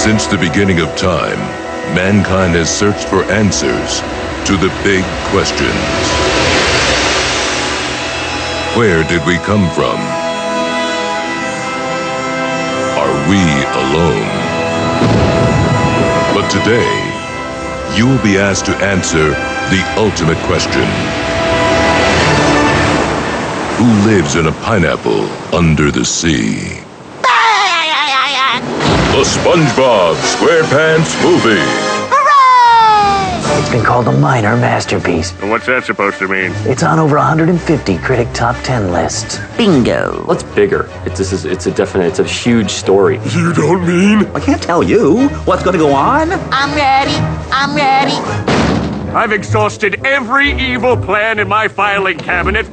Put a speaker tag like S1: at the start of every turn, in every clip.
S1: Since the beginning of time, mankind has searched for answers to the big questions. Where did we come from? Are we alone? But today, you will be asked to answer the ultimate question. Who lives in a pineapple under the sea? The Spongebob Squarepants movie.
S2: Hooray! It's been called a minor masterpiece.
S3: And what's that supposed to mean?
S2: It's on over 150 critic top 10 lists. Bingo.
S4: Well, it's bigger. It's a huge story.
S3: You don't mean?
S5: I can't tell you what's going to go on.
S6: I'm ready. I'm ready.
S3: I've exhausted every evil plan in my filing cabinet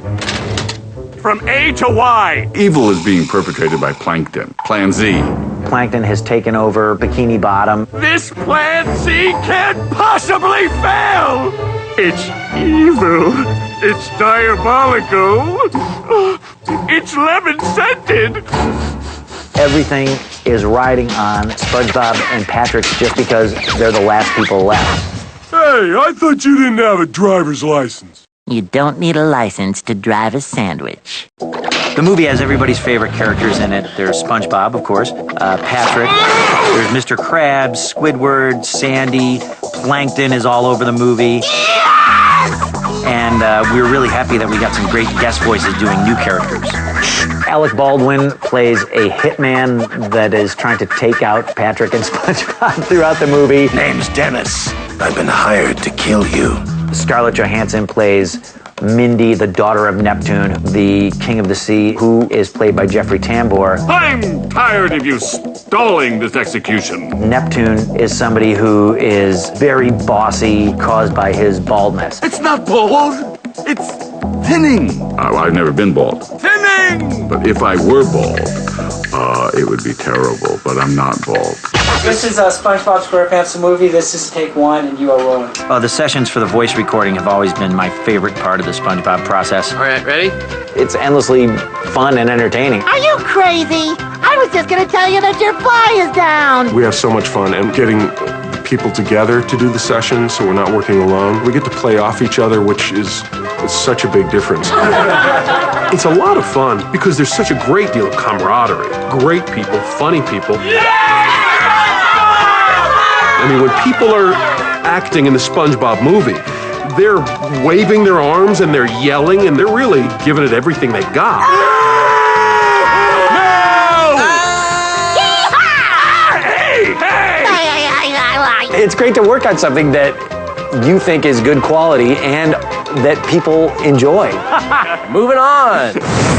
S3: from A to Y.
S7: Evil is being perpetrated by Plankton. Plan Z.
S2: Plankton has taken over Bikini Bottom.
S3: This Plan Z can't possibly fail! It's evil. It's diabolical. It's lemon-scented.
S2: Everything is riding on SpongeBob and Patrick just because they're the last people left.
S3: Hey, I thought you didn't have a driver's license.
S6: You don't need a license to drive a sandwich.
S2: The movie has everybody's favorite characters in it. There's SpongeBob, of course, Patrick, there's Mr. Krabs, Squidward, Sandy, Plankton is all over the movie. And we were really happy that we got some great guest voices doing new characters. Alec Baldwin plays a hitman that is trying to take out Patrick and SpongeBob throughout the movie.
S8: Name's Dennis. I've been hired to kill you.
S2: Scarlett Johansson plays Mindy, the daughter of Neptune, the king of the sea, who is played by Jeffrey Tambor.
S3: I'm tired of you stalling this execution.
S2: Neptune is somebody who is very bossy, caused by his baldness.
S8: It's not bald. It's thinning.
S7: I've never been bald.
S8: Thinning!
S7: But if I were bald, it would be terrible. But I'm not bald.
S9: This is Spongebob Squarepants, the movie. This is take one, and you are rolling.
S2: The sessions for the voice recording have always been my favorite part of the SpongeBob process.
S4: All right, ready?
S2: It's endlessly fun and entertaining.
S6: Are you crazy? I was just gonna tell you that your fly is down.
S10: We have so much fun and getting people together to do the sessions, so we're not working alone. We get to play off each other, which is such a big difference. It's a lot of fun because there's such a great deal of camaraderie. Great people, funny people. I mean, when people are acting in the SpongeBob movie, they're waving their arms and they're yelling and they're really giving it everything they got.
S2: It's great to work on something that you think is good quality and that people enjoy.
S4: Moving on.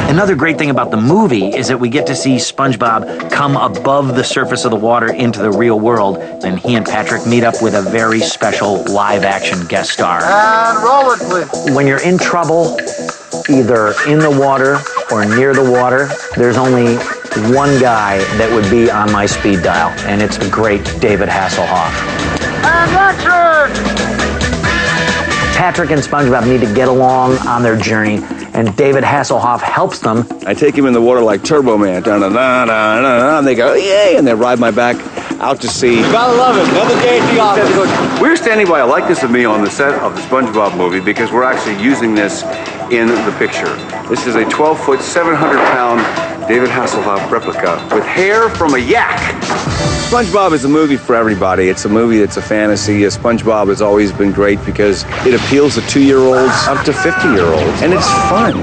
S2: Another great thing about the movie is that we get to see SpongeBob come above the surface of the water into the real world, and he and Patrick meet up with a very special live-action guest star.
S8: And roll it, please.
S2: When you're in trouble, either in the water or near the water, there's only one guy that would be on my speed dial, and it's the great David Hasselhoff.
S8: And action!
S2: Patrick and SpongeBob need to get along on their journey, and David Hasselhoff helps them.
S5: I take him in the water like Turbo Man. And they go, yay, and they ride my back out to sea.
S9: Gotta love it. Another day at the office.
S11: We're standing by a likeness of me on the set of the SpongeBob movie because we're actually using this in the picture. This is a 12-foot, 700-pound David Hasselhoff replica with hair from a yak.
S5: SpongeBob is a movie for everybody. It's a movie that's a fantasy. SpongeBob has always been great because it appeals to 2-year-olds up to 50-year-olds, and it's fun.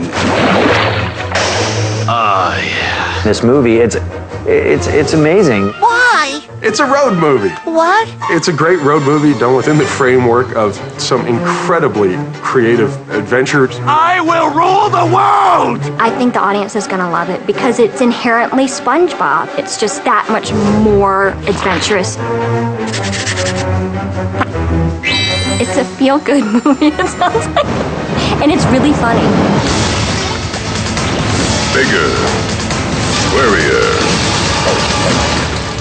S2: Oh, yeah. This movie, it's amazing.
S6: Why?
S10: It's a road movie.
S6: What?
S10: It's a great road movie done within the framework of some incredibly creative adventures.
S3: I will rule the world!
S12: I think the audience is going to love it because it's inherently SpongeBob. It's just that much more adventurous. It's a feel-good movie, it sounds like. And it's really funny.
S1: Bigger, squarier,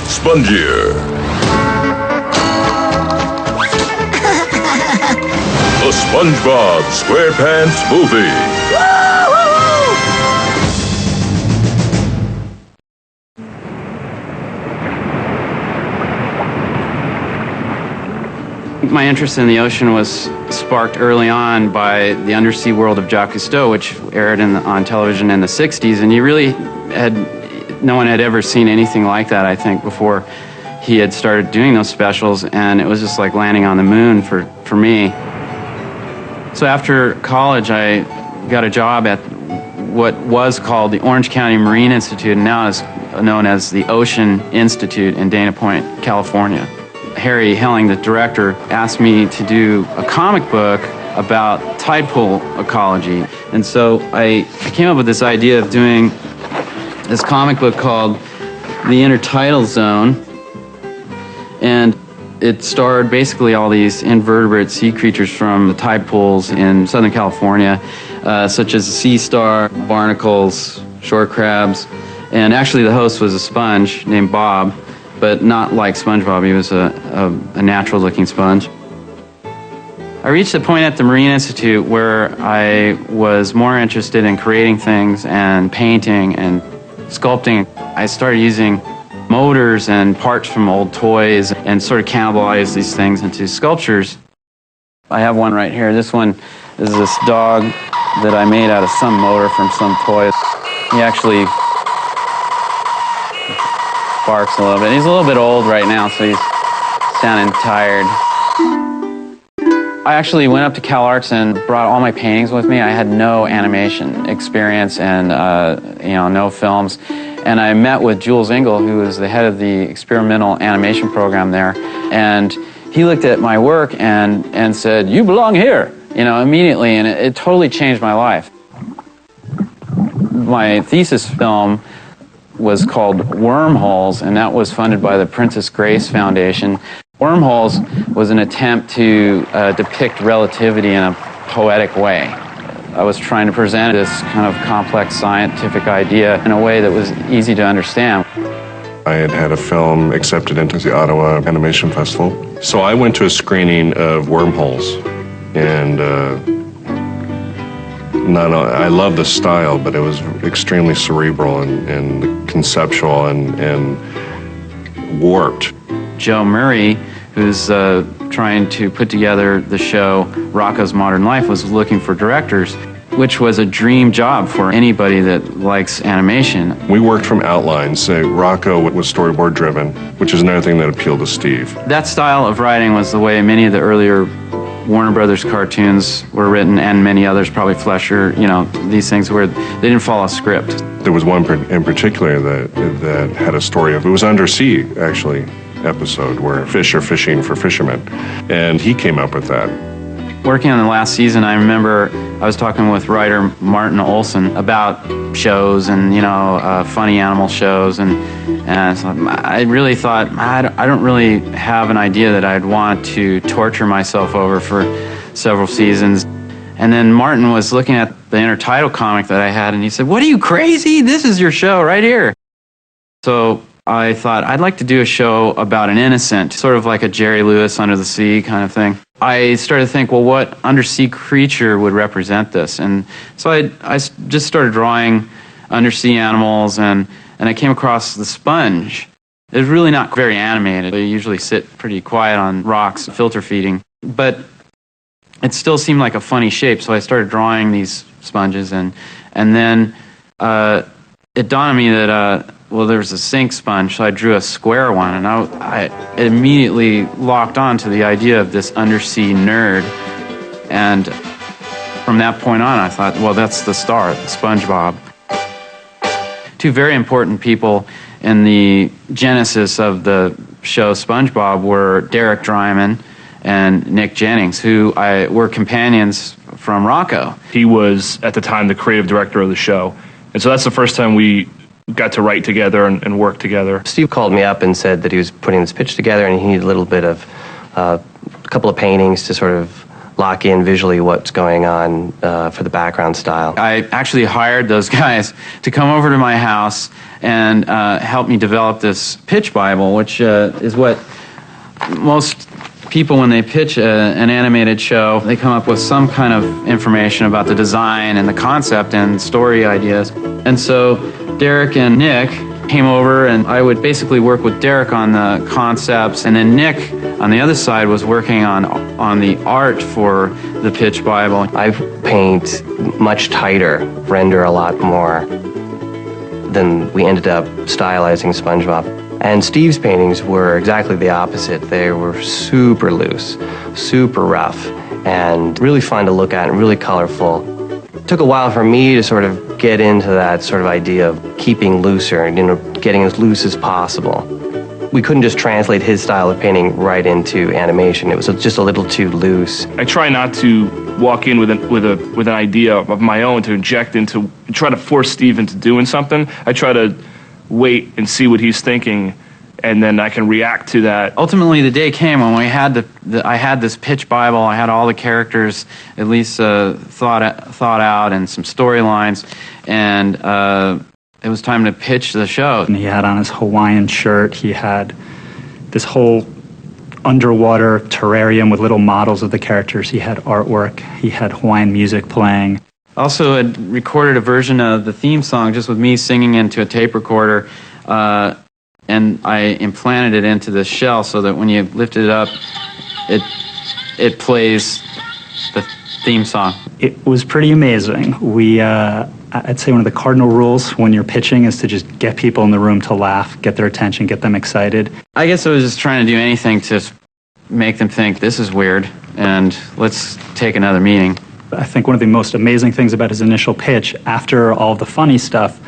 S1: spongier. The Spongebob Squarepants movie.
S13: My interest in the ocean was sparked early on by the undersea world of Jacques Cousteau, which aired on television in the 60s, and no one had ever seen anything like that, I think, before he had started doing those specials, and it was just like landing on the moon for me. So after college, I got a job at what was called the Orange County Marine Institute, and now is known as the Ocean Institute in Dana Point, California. Harry Helling, the director, asked me to do a comic book about tide pool ecology. And so I came up with this idea of doing this comic book called The Intertidal Zone. And it starred basically all these invertebrate sea creatures from the tide pools in Southern California, such as sea star, barnacles, shore crabs. And actually the host was a sponge named Bob, but not like SpongeBob. He was a natural-looking sponge. I reached a point at the Marine Institute where I was more interested in creating things and painting and sculpting. I started using motors and parts from old toys and sort of cannibalized these things into sculptures. I have one right here. This one is this dog that I made out of some motor from some toy. He actually barks a little bit. He's a little bit old right now, so he's sounding tired. I actually went up to CalArts and brought all my paintings with me. I had no animation experience and no films. And I met with Jules Engel, who is the head of the experimental animation program there. And he looked at my work and said, "You belong here," immediately. And it totally changed my life. My thesis film was called Wormholes, and that was funded by the Princess Grace Foundation. Wormholes was an attempt to depict relativity in a poetic way. I was trying to present this kind of complex scientific idea in a way that was easy to understand.
S10: I had a film accepted into the Ottawa Animation Festival. So I went to a screening of Wormholes, and I love the style, but it was extremely cerebral and conceptual and warped.
S13: Joe Murray, who's trying to put together the show Rocko's Modern Life, was looking for directors, which was a dream job for anybody that likes animation.
S10: We worked from outlines. Rocko was storyboard driven, which is another thing that appealed to Steve.
S13: That style of writing was the way many of the earlier Warner Brothers cartoons were written, and many others, probably Fleischer, these things where they didn't follow a script.
S10: There was one in particular that had a story of, it was undersea, actually, episode where fish are fishing for fishermen, and he came up with that.
S13: Working on the last season, I remember I was talking with writer Martin Olson about shows and funny animal shows, and so I really thought I don't really have an idea that I'd want to torture myself over for several seasons. And then Martin was looking at the Intertidal comic that I had, and he said, "What, are you crazy? This is your show right here." So I thought I'd like to do a show about an innocent, sort of like a Jerry Lewis Under the Sea kind of thing. I started to think, well, what undersea creature would represent this? And so I just started drawing undersea animals, and I came across the sponge. It's really not very animated. They usually sit pretty quiet on rocks, filter feeding. But it still seemed like a funny shape, so I started drawing these sponges, and then it dawned on me that there was a sink sponge, so I drew a square one, and I immediately locked on to the idea of this undersea nerd. And from that point on, I thought, well, that's the star, SpongeBob. Two very important people in the genesis of the show SpongeBob were Derek Drymon and Nick Jennings, who were companions from Rocko.
S14: He was, at the time, the creative director of the show. And so that's the first time we got to write together and work together.
S15: Steve called me up and said that he was putting this pitch together and he needed a little bit of a couple of paintings to sort of lock in visually what's going on for the background style.
S13: I actually hired those guys to come over to my house and help me develop this pitch Bible, which is what most people, when they pitch an animated show, they come up with some kind of information about the design and the concept and story ideas. And so Derek and Nick came over, and I would basically work with Derek on the concepts, and then Nick on the other side was working on the art for the pitch Bible.
S15: I paint much tighter, render a lot more than we ended up stylizing SpongeBob. And Steve's paintings were exactly the opposite. They were super loose, super rough, and really fun to look at and really colorful. It took a while for me to sort of get into that sort of idea of keeping looser and, getting as loose as possible. We couldn't just translate his style of painting right into animation. It was just a little too loose.
S14: I try not to walk in with an idea of my own to inject into, try to force Steve into doing something. I try to wait and see what he's thinking, and then I can react to that.
S13: Ultimately, the day came when we had I had this pitch Bible. I had all the characters at least thought out and some storylines, and it was time to pitch the show.
S9: And he had on his Hawaiian shirt. He had this whole underwater terrarium with little models of the characters. He had artwork. He had Hawaiian music playing.
S13: Also had recorded a version of the theme song just with me singing into a tape recorder, and I implanted it into the shell so that when you lift it up, it plays the theme song.
S9: It was pretty amazing. I'd say one of the cardinal rules when you're pitching is to just get people in the room to laugh, get their attention, get them excited.
S13: I guess I was just trying to do anything to make them think this is weird and let's take another meeting.
S9: I think one of the most amazing things about his initial pitch, after all the funny stuff,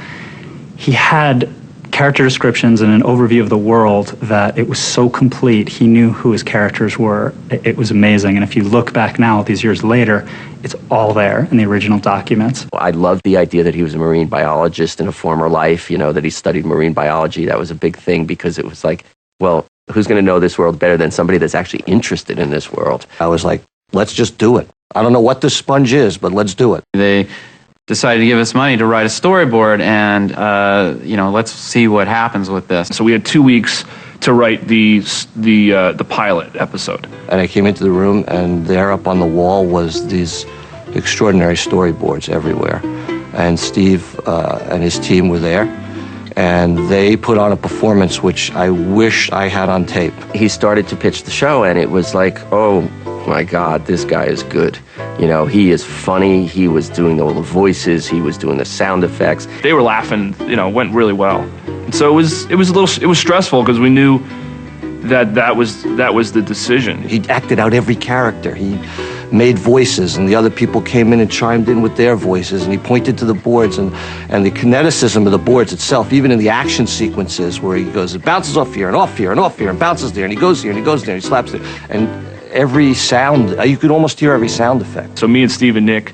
S9: he had character descriptions and an overview of the world that it was so complete. He knew who his characters were. It was amazing. And if you look back now, these years later, it's all there in the original documents.
S4: I loved the idea that he was a marine biologist in a former life, that he studied marine biology. That was a big thing because it was like, well, who's going to know this world better than somebody that's actually interested in this world?
S16: I was like, let's just do it. I don't know what this sponge is, but let's do it.
S13: They decided to give us money to write a storyboard, and let's see what happens with this.
S14: So we had 2 weeks to write the pilot episode.
S16: And I came into the room, and there up on the wall was these extraordinary storyboards everywhere. And Steve and his team were there, and they put on a performance which I wish I had on tape.
S4: He started to pitch the show, and it was like, oh my God, this guy is good. He is funny. He was doing all the voices. He was doing the sound effects.
S14: They were laughing. Went really well. And so it was stressful because we knew that was the decision.
S16: He acted out every character. He made voices, and the other people came in and chimed in with their voices, and he pointed to the boards, and the kineticism of the boards itself, even in the action sequences where he goes, it bounces off here and off here and off here and bounces there, and he goes here and he goes there, and he slaps there, and every sound, you could almost hear every sound effect.
S14: So me and Steve and Nick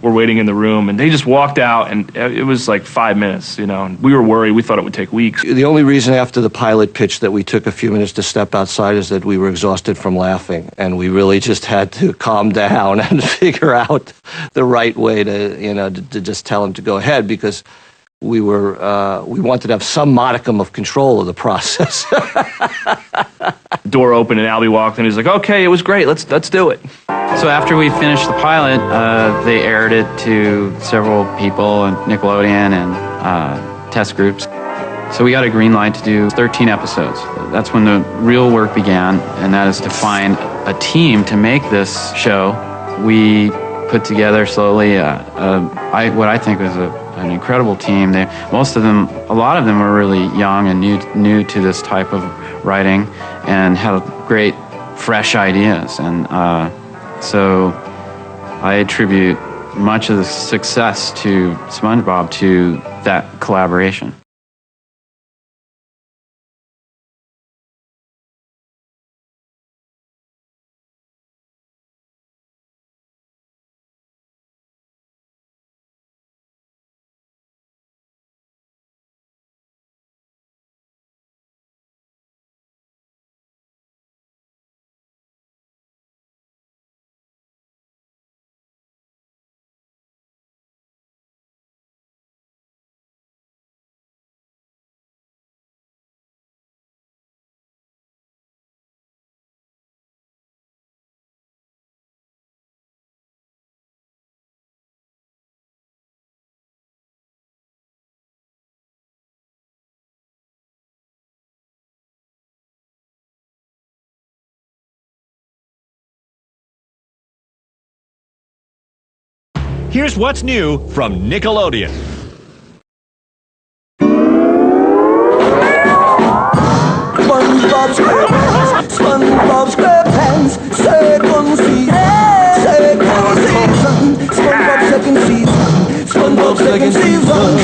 S14: were waiting in the room, and they just walked out, and it was like 5 minutes, and we were worried. We thought it would take weeks.
S16: The only reason after the pilot pitch that we took a few minutes to step outside is that we were exhausted from laughing, and we really just had to calm down and figure out the right way to just tell him to go ahead, because we wanted to have some modicum of control of the process.
S14: Door opened and Albie walked in. He's like, "Okay, it was great. Let's do it."
S13: So after we finished the pilot, they aired it to several people, Nickelodeon and test groups. So we got a green light to do 13 episodes. That's when the real work began, and that is to find a team to make this show. We put together slowly what I think was an incredible team. A lot of them were really young and new to this type of writing and had great, fresh ideas. And so I attribute much of the success to SpongeBob to that collaboration.
S17: here's what's new from Nickelodeon.
S18: SpongeBob SquarePants, SpongeBob SquarePants, second season, SpongeBob second season, SpongeBob second season,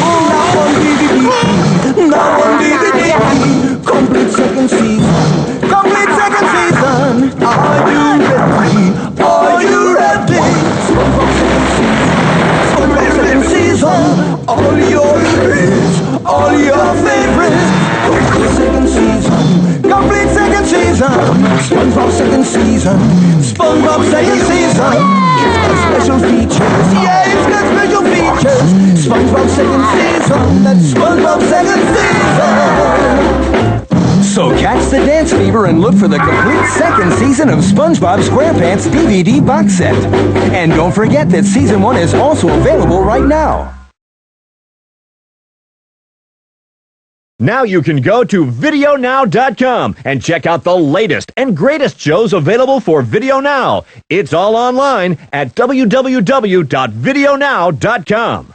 S18: now on DVD, complete second season, are you ready, SpongeBob second season, all your favorites, complete second season, SpongeBob second season, SpongeBob second season. It's got special features, yeah, it's got special features. SpongeBob second season, that's SpongeBob second season. So catch the dance fever and look for the complete second season of SpongeBob SquarePants DVD box set. And don't forget that season 1 is also available right now.
S17: Now you can go to Videonow.com and check out the latest and greatest shows available for Video Now. It's all online at www.videonow.com.